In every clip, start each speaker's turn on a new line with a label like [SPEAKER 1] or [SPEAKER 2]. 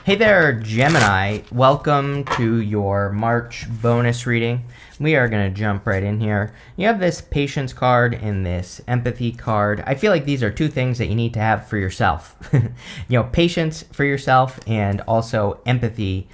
[SPEAKER 1] Hey there, Gemini. Welcome to your March bonus reading. We are going to jump right in here. You have this patience card and this empathy card. I feel like these are two things that you need to have for yourself. Patience for yourself and also empathy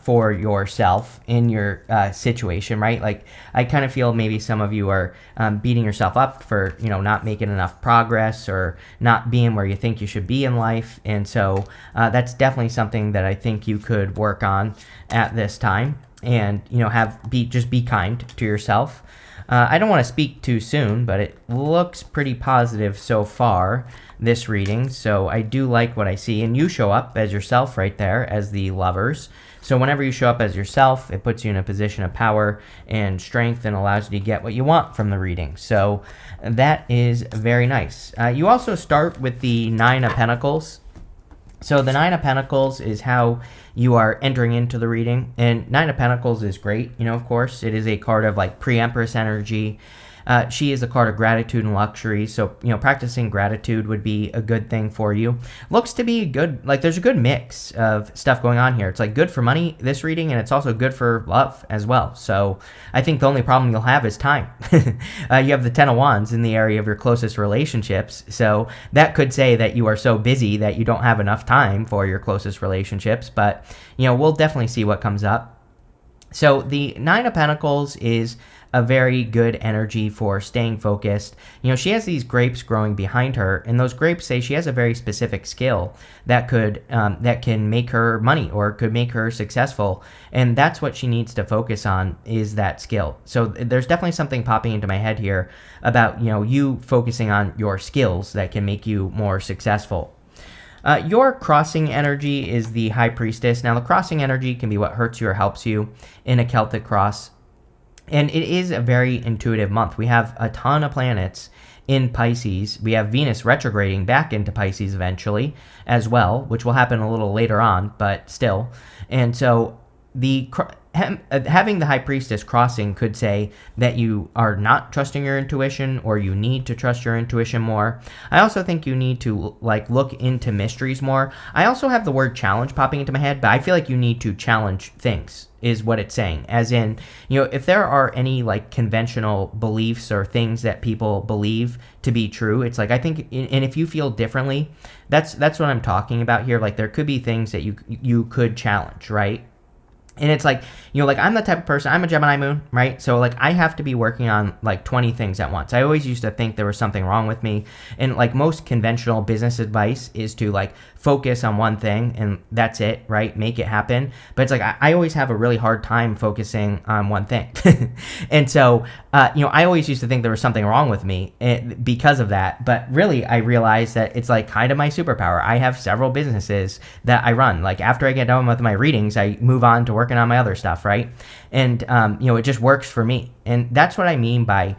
[SPEAKER 1] for yourself in your situation, right? Like, I kind of feel maybe some of you are beating yourself up for, not making enough progress or not being where you think you should be in life. And so that's definitely something that I think you could work on at this time and, just be kind to yourself. I don't want to speak too soon, but it looks pretty positive so far, this reading. So I do like what I see. And you show up as yourself right there as the Lovers. So whenever you show up as yourself, it puts you in a position of power and strength and allows you to get what you want from the reading. So that is very nice. You also start with the Nine of Pentacles. So the Nine of Pentacles is how you are entering into the reading. And Nine of Pentacles is great, of course. It is a card of like pre-Empress energy. She is a card of gratitude and luxury. So, practicing gratitude would be a good thing for you. Looks to be good. Like, there's a good mix of stuff going on here. It's like good for money, this reading, and it's also good for love as well. So I think the only problem you'll have is time. You have the Ten of Wands in the area of your closest relationships. So that could say that you are so busy that you don't have enough time for your closest relationships. But, we'll definitely see what comes up. So the Nine of Pentacles is a very good energy for staying focused. She has these grapes growing behind her, and those grapes say she has a very specific skill that can make her money or could make her successful, and that's what she needs to focus on, is that skill. So there's definitely something popping into my head here about you focusing on your skills that can make you more successful. Your crossing energy is the High Priestess. Now, the crossing energy can be what hurts you or helps you in a Celtic cross. And it is a very intuitive month. We have a ton of planets in Pisces. We have Venus retrograding back into Pisces eventually as well, which will happen a little later on, but still. And so having the High Priestess crossing could say that you are not trusting your intuition, or you need to trust your intuition more. I also think you need to look into mysteries more. I also have the word challenge popping into my head, but I feel like you need to challenge things, is what it's saying. As in, if there are any conventional beliefs or things that people believe to be true, it's I think, and if you feel differently, that's what I'm talking about here. There could be things that you could challenge, right? And it's I'm the type of person, I'm a Gemini moon, right? So I have to be working on 20 things at once. I always used to think there was something wrong with me. And most conventional business advice is to focus on one thing and that's it, right? Make it happen. But it's I always have a really hard time focusing on one thing. And so, I always used to think there was something wrong with me because of that. But really, I realized that it's kind of my superpower. I have several businesses that I run. After I get done with my readings, I move on to working on my other stuff, right? And it just works for me. And that's what I mean by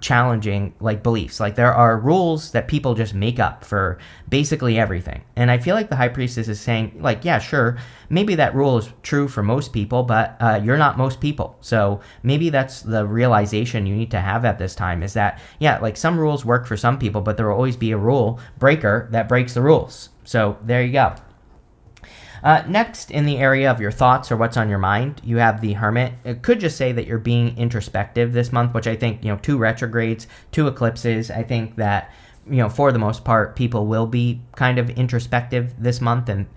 [SPEAKER 1] challenging beliefs. There are rules that people just make up for basically everything. And I feel like the High Priestess is saying yeah, sure, maybe that rule is true for most people, but you're not most people. So maybe that's the realization you need to have at this time, is that some rules work for some people, but there will always be a rule breaker that breaks the rules. So there you go. Next, in the area of your thoughts or what's on your mind, you have the Hermit. It could just say that you're being introspective this month, which I think, 2 retrogrades, 2 eclipses. I think that, for the most part, people will be kind of introspective this month and,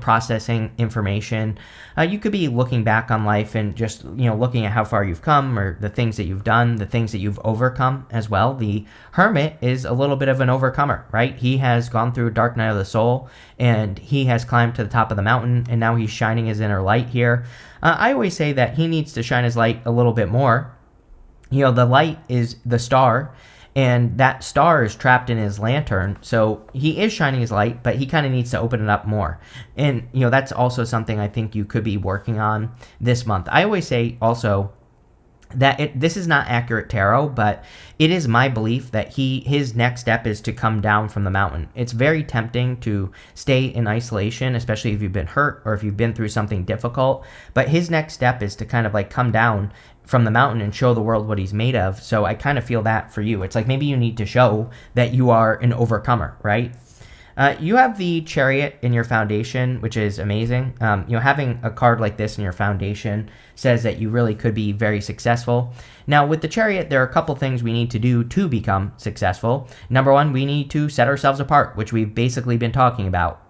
[SPEAKER 1] processing information. You could be looking back on life and just, looking at how far you've come, or the things that you've done, the things that you've overcome as well. The Hermit is a little bit of an overcomer, right? He has gone through dark night of the soul, and he has climbed to the top of the mountain, and now he's shining his inner light here. I always say that he needs to shine his light a little bit more. The light is the star, and that star is trapped in his lantern. So he is shining his light, but he kind of needs to open it up more. And, that's also something I think you could be working on this month. I always say also that this is not accurate tarot, but it is my belief that his next step is to come down from the mountain. It's very tempting to stay in isolation, especially if you've been hurt or if you've been through something difficult. But his next step is to kind of come down from the mountain and show the world what he's made of. So I kind of feel that for you. It's maybe you need to show that you are an overcomer, right? You have the Chariot in your foundation, which is amazing. Having a card like this in your foundation says that you really could be very successful. Now, with the Chariot, there are a couple things we need to do to become successful. Number one, we need to set ourselves apart, which we've basically been talking about.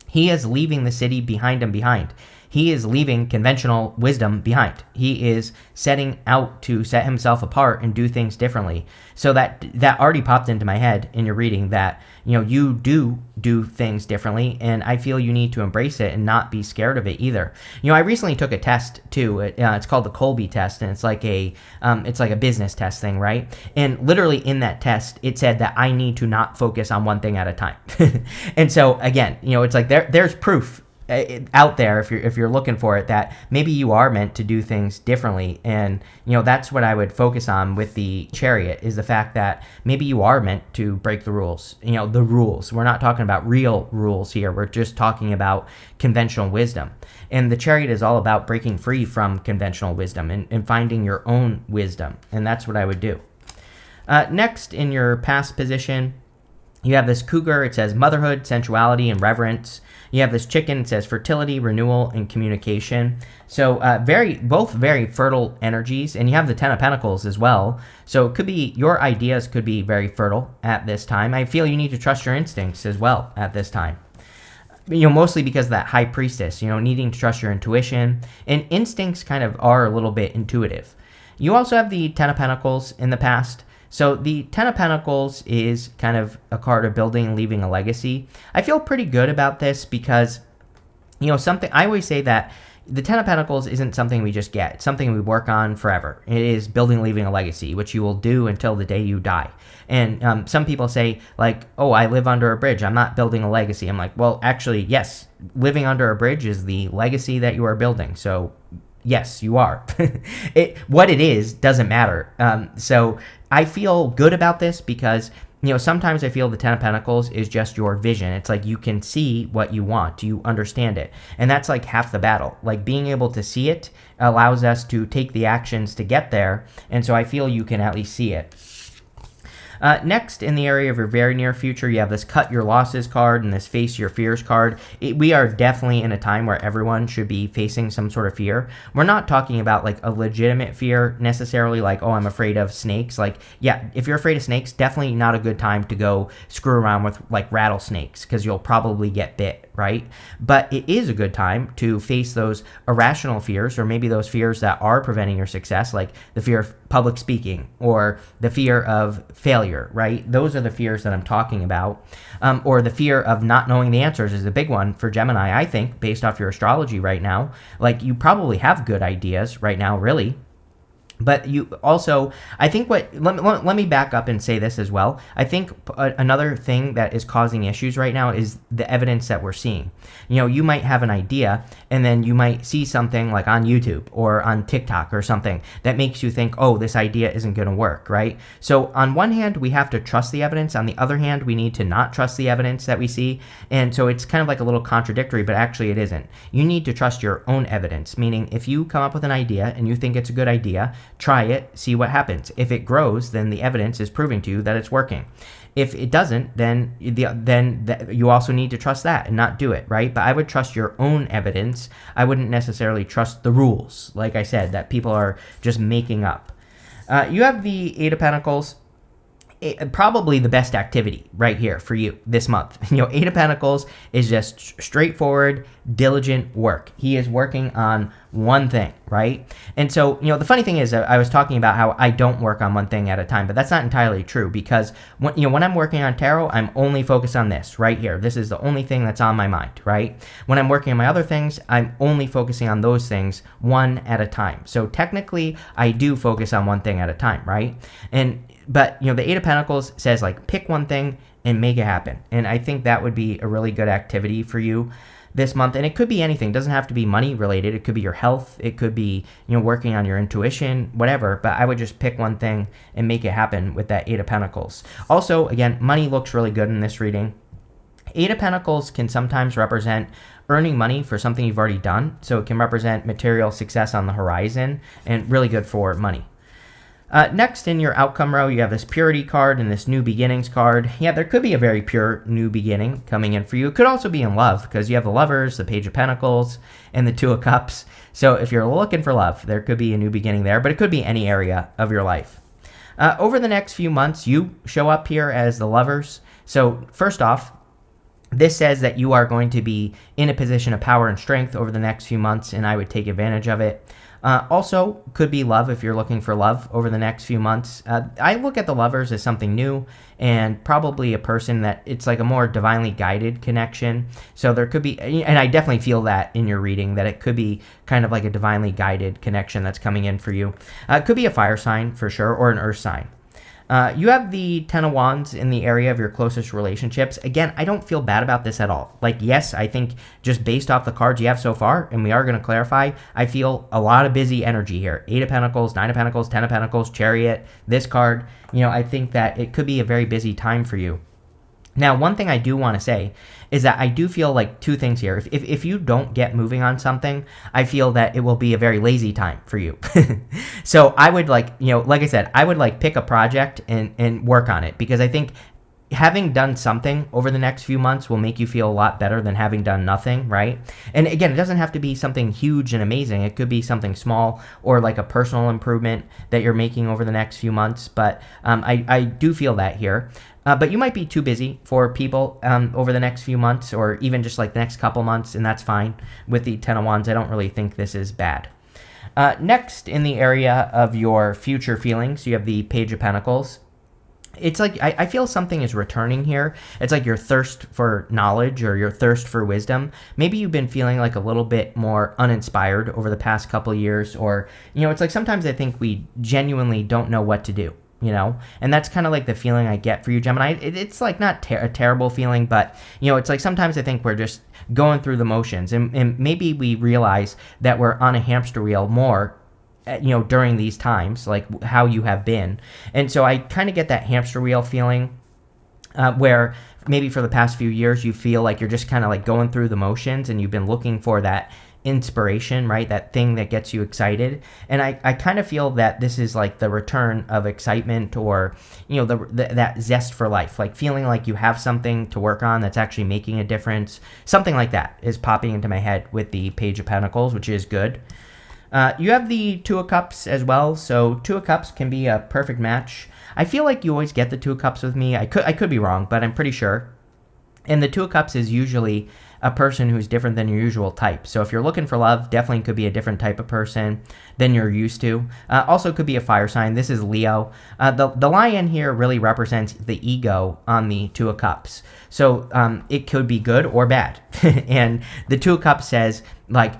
[SPEAKER 1] He is leaving the city behind him behind. He is leaving conventional wisdom behind. He is setting out to set himself apart and do things differently. So that already popped into my head in your reading that, you do things differently, and I feel you need to embrace it and not be scared of it either. I recently took a test too. It's called the Colby test, and it's like a business test thing, right? And literally in that test, it said that I need to not focus on one thing at a time. And so again, it's like there's proof out there if you're looking for it that maybe you are meant to do things differently, and that's what I would focus on with the Chariot, is the fact that maybe you are meant to break the rules. The rules, we're not talking about real rules here, we're just talking about conventional wisdom, and the Chariot is all about breaking free from conventional wisdom and finding your own wisdom, and that's what I would do. Next, in your past position, you have this Cougar. It says motherhood, sensuality, and reverence. You have this Chicken. It says fertility, renewal, and communication. So both very fertile energies. And you have the Ten of Pentacles as well. So it could be, your ideas could be very fertile at this time. I feel you need to trust your instincts as well at this time. Mostly because of that High Priestess, needing to trust your intuition. And instincts kind of are a little bit intuitive. You also have the Ten of Pentacles in the past. So the Ten of Pentacles is kind of a card of building and leaving a legacy. I feel pretty good about this because, something I always say that the Ten of Pentacles isn't something we just get. It's something we work on forever. It is building, leaving a legacy, which you will do until the day you die. And some people say, like, oh, I live under a bridge, I'm not building a legacy. I'm like, well, actually, yes, living under a bridge is the legacy that you are building. So yes, you are. What it is doesn't matter. So I feel good about this because, sometimes I feel the Ten of Pentacles is just your vision. It's like you can see what you want. You understand it. And that's like half the battle. Like being able to see it allows us to take the actions to get there. And so I feel you can at least see it. Next, in the area of your very near future, you have this Cut Your Losses card and this Face Your Fears card. We are definitely in a time where everyone should be facing some sort of fear. We're not talking about like a legitimate fear necessarily, like, oh, I'm afraid of snakes. Like, yeah, if you're afraid of snakes, definitely not a good time to go screw around with like rattlesnakes because you'll probably get bit, right? But it is a good time to face those irrational fears, or maybe those fears that are preventing your success, like the fear of public speaking or the fear of failure, right? Those are the fears that I'm talking about. Or the fear of not knowing the answers is a big one for Gemini, I think, based off your astrology right now. Like, you probably have good ideas right now, really. But you also, I think let me back up and say this as well. I think another thing that is causing issues right now is the evidence that we're seeing. You might have an idea and then you might see something like on YouTube or on TikTok or something that makes you think, oh, this idea isn't going to work, right? So on one hand, we have to trust the evidence. On the other hand, we need to not trust the evidence that we see. And so it's kind of like a little contradictory, but actually it isn't. You need to trust your own evidence, meaning if you come up with an idea and you think it's a good idea, try it, see what happens. If it grows, then the evidence is proving to you that it's working. If it doesn't, then you also need to trust that and not do it, right? But I would trust your own evidence. I wouldn't necessarily trust the rules, like I said, that people are just making up. You have the Eight of Pentacles. Probably the best activity right here for you this month. Eight of Pentacles is just straightforward, diligent work. He is working on one thing, right? And so, the funny thing is, I was talking about how I don't work on one thing at a time, but that's not entirely true because when I'm working on tarot, I'm only focused on this right here. This is the only thing that's on my mind, right? When I'm working on my other things, I'm only focusing on those things one at a time. So technically, I do focus on one thing at a time, right? But, the Eight of Pentacles says, like, pick one thing and make it happen. And I think that would be a really good activity for you this month. And it could be anything. It doesn't have to be money related. It could be your health. It could be, working on your intuition, whatever. But I would just pick one thing and make it happen with that Eight of Pentacles. Also, again, money looks really good in this reading. Eight of Pentacles can sometimes represent earning money for something you've already done. So it can represent material success on the horizon and really good for money. Next in your outcome row, you have this purity card and this new beginnings card. Yeah, there could be a very pure new beginning coming in for you. It could also be in love because you have the Lovers, the Page of Pentacles, and the Two of Cups. So if you're looking for love, there could be a new beginning there, but it could be any area of your life. Over the next few months, you show up here as the Lovers. So first off, this says that you are going to be in a position of power and strength over the next few months, and I would take advantage of it. Also, could be love if you're looking for love over the next few months. I look at the Lovers as something new and probably a person that it's like a more divinely guided connection. So there could be, and I definitely feel that in your reading, that it could be kind of like a divinely guided connection that's coming in for you. It could be a fire sign for sure, or an earth sign. You have the Ten of Wands in the area of your closest relationships. Again, I don't feel bad about this at all. Like, yes, I think just based off the cards you have so far, and we are going to clarify, I feel a lot of busy energy here. 8 of Pentacles, 9 of Pentacles, 10 of Pentacles, Chariot, this card. I think that it could be a very busy time for you. Now, one thing I do want to say is that I do feel like two things here. If you don't get moving on something, I feel that it will be a very lazy time for you. So I would like I said, I would like pick a project and work on it, because I think having done something over the next few months will make you feel a lot better than having done nothing, right? And again, it doesn't have to be something huge and amazing. It could be something small or like a personal improvement that you're making over the next few months. But I do feel that here. But you might be too busy for people over the next few months, or even just like the next couple months, and that's fine. With the Ten of Wands, I don't really think this is bad. Next, in the area of your future feelings, you have the Page of Pentacles. It's like, I feel something is returning here. It's like your thirst for knowledge or your thirst for wisdom. Maybe you've been feeling like a little bit more uninspired over the past couple of years, or, it's like sometimes I think we genuinely don't know what to do. And that's kind of like the feeling I get for you, Gemini. It's like not a terrible feeling, but, it's like sometimes I think we're just going through the motions, and maybe we realize that we're on a hamster wheel more, during these times, like how you have been. And so I kind of get that hamster wheel feeling where maybe for the past few years you feel like you're just kind of like going through the motions, and you've been looking for that inspiration, right? That thing that gets you excited. And I kind of feel that this is like the return of excitement, or, that zest for life, like feeling like you have something to work on that's actually making a difference. Something like that is popping into my head with the Page of Pentacles, which is good. You have the Two of Cups as well. So Two of Cups can be a perfect match. I feel like you always get the Two of Cups with me. I could be wrong, but I'm pretty sure. And the Two of Cups is usually a person who's different than your usual type. So if you're looking for love, definitely could be a different type of person than you're used to. Also could be a fire sign. This is Leo. The lion here really represents the ego on the Two of Cups. So it could be good or bad. And the Two of Cups says, like,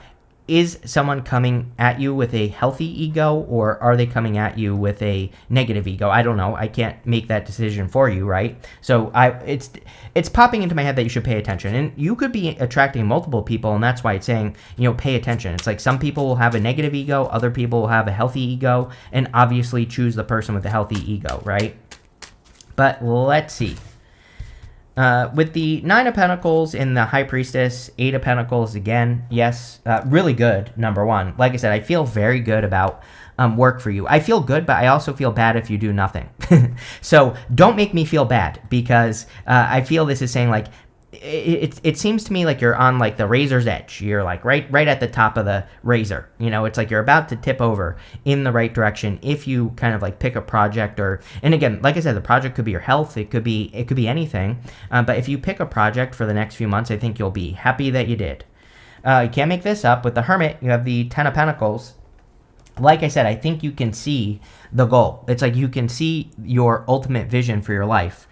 [SPEAKER 1] is someone coming at you with a healthy ego, or are they coming at you with a negative ego? I don't know. I can't make that decision for you, right? So it's popping into my head that you should pay attention. And you could be attracting multiple people, and that's why it's saying, pay attention. It's like some people will have a negative ego, other people will have a healthy ego, and obviously choose the person with the healthy ego, right? But let's see. With the 9 of Pentacles and the High Priestess, 8 of Pentacles again, yes, really good, number one. Like I said, I feel very good about work for you. I feel good, but I also feel bad if you do nothing. So don't make me feel bad, because I feel this is saying, like, it seems to me like you're on like the razor's edge. You're like right at the top of the razor. It's like you're about to tip over in the right direction if you kind of like pick a project, and again, like I said, the project could be your health. It could be anything. But if you pick a project for the next few months, I think you'll be happy that you did. You can't make this up. With the Hermit, you have the 10 of Pentacles. Like I said, I think you can see the goal. It's like you can see your ultimate vision for your life,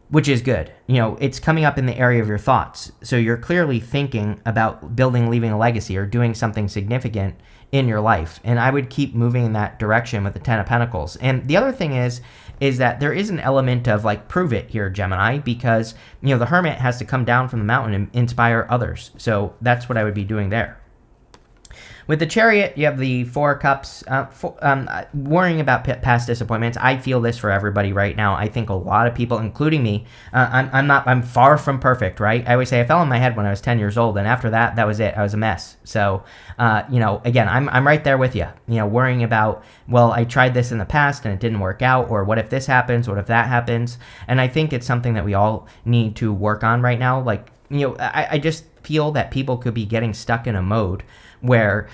[SPEAKER 1] which is good. It's coming up in the area of your thoughts. So you're clearly thinking about building, leaving a legacy, or doing something significant in your life. And I would keep moving in that direction with the 10 of Pentacles. And the other thing is that there is an element of like, prove it here, Gemini, because, the Hermit has to come down from the mountain and inspire others. So that's what I would be doing there. With the Chariot, you have the Four of Cups, worrying about past disappointments. I feel this for everybody right now. I think a lot of people, including me, I'm far from perfect, right? I always say I fell on my head when I was 10 years old, and after that, that was it. I was a mess. So, again, I'm right there with you. Worrying about, well, I tried this in the past and it didn't work out, or what if this happens? What if that happens? And I think it's something that we all need to work on right now. Like, I just feel that people could be getting stuck in a mode where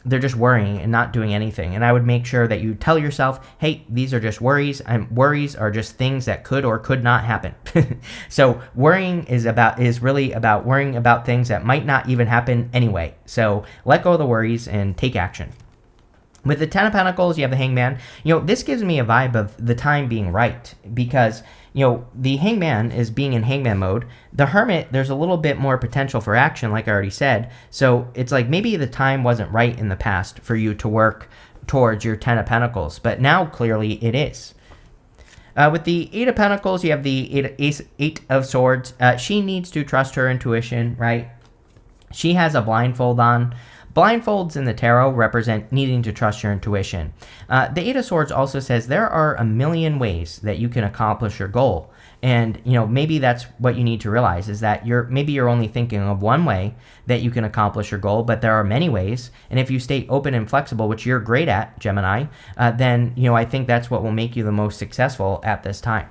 [SPEAKER 1] they're just worrying and not doing anything. And I would make sure that you tell yourself, hey, these are just worries, and worries are just things that could or could not happen. So worrying is really about worrying about things that might not even happen anyway. So let go of the worries and take action. With the Ten of Pentacles, you have the Hangman. This gives me a vibe of the time being right, because the Hangman is being in Hangman mode. The Hermit, there's a little bit more potential for action, like I already said. So it's like maybe the time wasn't right in the past for you to work towards your Ten of Pentacles, but now clearly it is. With the Eight of Pentacles, you have the Eight of Swords. She needs to trust her intuition, right? She has a blindfold on. Blindfolds in the tarot represent needing to trust your intuition. The Eight of Swords also says there are a million ways that you can accomplish your goal. And, maybe that's what you need to realize, is that maybe you're only thinking of one way that you can accomplish your goal, but there are many ways. And if you stay open and flexible, which you're great at, Gemini, then, I think that's what will make you the most successful at this time.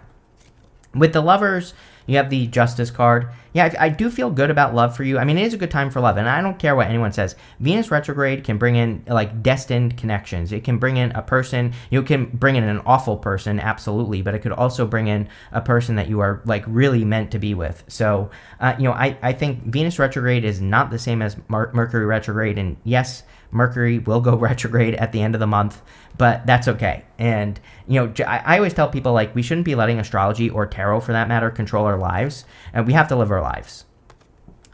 [SPEAKER 1] With the Lovers, you have the Justice card. Yeah, I do feel good about love for you. I mean, it is a good time for love, and I don't care what anyone says. Venus retrograde can bring in, like, destined connections. It can bring in a person. You can bring in an awful person, absolutely, but it could also bring in a person that you are, like, really meant to be with. So, I think Venus retrograde is not the same as Mercury retrograde, and yes, Mercury will go retrograde at the end of the month, but that's okay. And, I always tell people, like, we shouldn't be letting astrology or tarot, for that matter, control our lives, and we have to live our lives.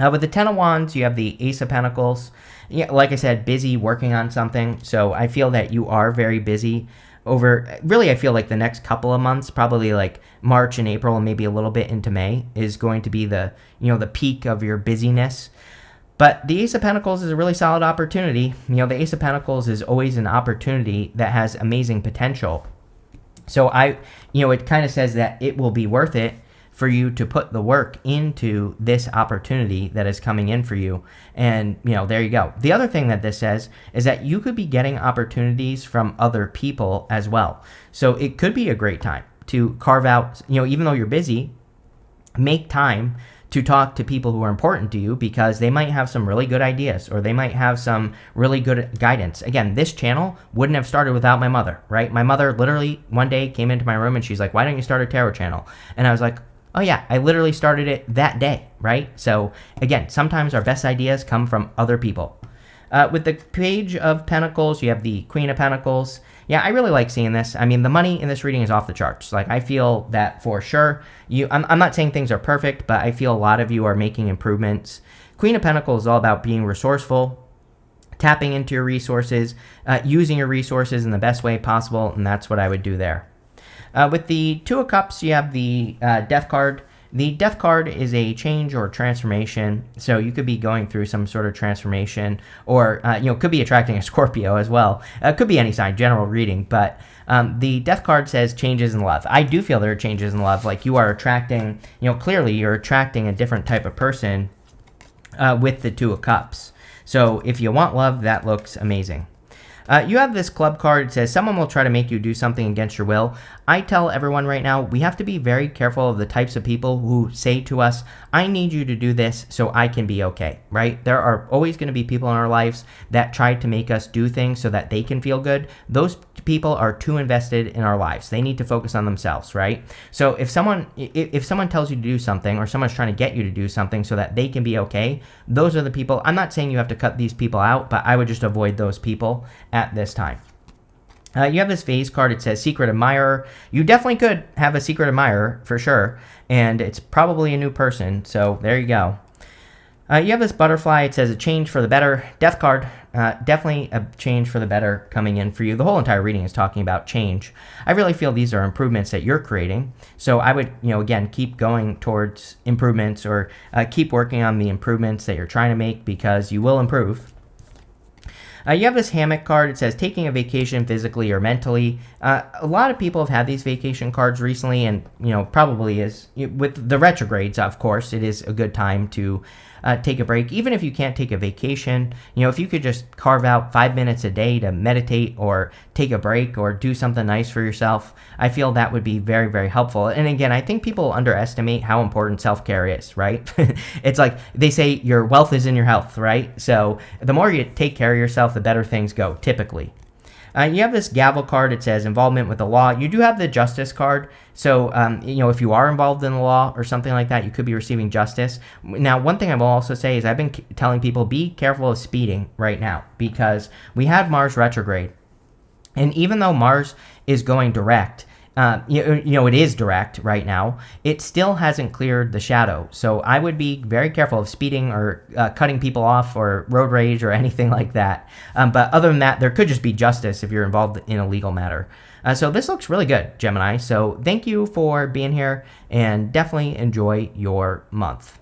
[SPEAKER 1] With the Ten of Wands, you have the Ace of Pentacles. Yeah, like I said, busy working on something, so I feel that you are very busy I feel like the next couple of months, probably like March and April and maybe a little bit into May, is going to be the peak of your busyness. But the Ace of Pentacles is a really solid opportunity. The Ace of Pentacles is always an opportunity that has amazing potential. So it kind of says that it will be worth it for you to put the work into this opportunity that is coming in for you. And, there you go. The other thing that this says is that you could be getting opportunities from other people as well. So it could be a great time to carve out, even though you're busy, make time to talk to people who are important to you, because they might have some really good ideas, or they might have some really good guidance. Again, this channel wouldn't have started without my mother, right? My mother literally one day came into my room and she's like, why don't you start a tarot channel? And I was like, oh yeah, I literally started it that day, right? So again, sometimes our best ideas come from other people. With the Page of Pentacles, you have the Queen of Pentacles. Yeah, I really like seeing this. I mean, the money in this reading is off the charts. Like, I feel that for sure. I'm not saying things are perfect, but I feel a lot of you are making improvements. Queen of Pentacles is all about being resourceful, tapping into your resources, using your resources in the best way possible, and that's what I would do there. With the Two of Cups, you have the Death card. The Death card is a change or transformation, so you could be going through some sort of transformation, or could be attracting a Scorpio as well. Could be any sign, general reading, but the Death card says changes in love. I do feel there are changes in love, like you are attracting, clearly you're attracting a different type of person with the Two of Cups. So if you want love, that looks amazing. You have this Club card. It says someone will try to make you do something against your will. I tell everyone right now, we have to be very careful of the types of people who say to us, I need you to do this so I can be okay, right? There are always going to be people in our lives that try to make us do things so that they can feel good. Those people are too invested in our lives. They need to focus on themselves, right? So if someone tells you to do something, or someone's trying to get you to do something so that they can be okay, those are the people. I'm not saying you have to cut these people out, but I would just avoid those people at this time. You have this Vase card. It says Secret Admirer. You definitely could have a secret admirer for sure, and it's probably a new person, so there you go. You have this Butterfly. It says a change for the better. Death card. Definitely a change for the better coming in for you. The whole entire reading is talking about change. I really feel these are improvements that you're creating. So I would, again, keep going towards improvements, or keep working on the improvements that you're trying to make, because you will improve. You have this hammock card. It says taking a vacation physically or mentally. A lot of people have had these vacation cards recently, and probably is with the retrogrades. Of course, it is a good time to take a break. Even if you can't take a vacation, if you could just carve out 5 minutes a day to meditate or take a break or do something nice for yourself, I feel that would be very, very helpful. And again, I think people underestimate how important self-care is, right? It's like they say your wealth is in your health, right? So the more you take care of yourself, the better things go, typically. You have this gavel card. It says involvement with the law. You do have the justice card. So, if you are involved in the law or something like that, you could be receiving justice. Now, one thing I will also say is I've been telling people be careful of speeding right now because we had Mars retrograde. And even though Mars is going direct, it is direct right now, it still hasn't cleared the shadow. So I would be very careful of speeding or cutting people off or road rage or anything like that. But other than that, there could just be justice if you're involved in a legal matter. So this looks really good, Gemini. So thank you for being here and definitely enjoy your month.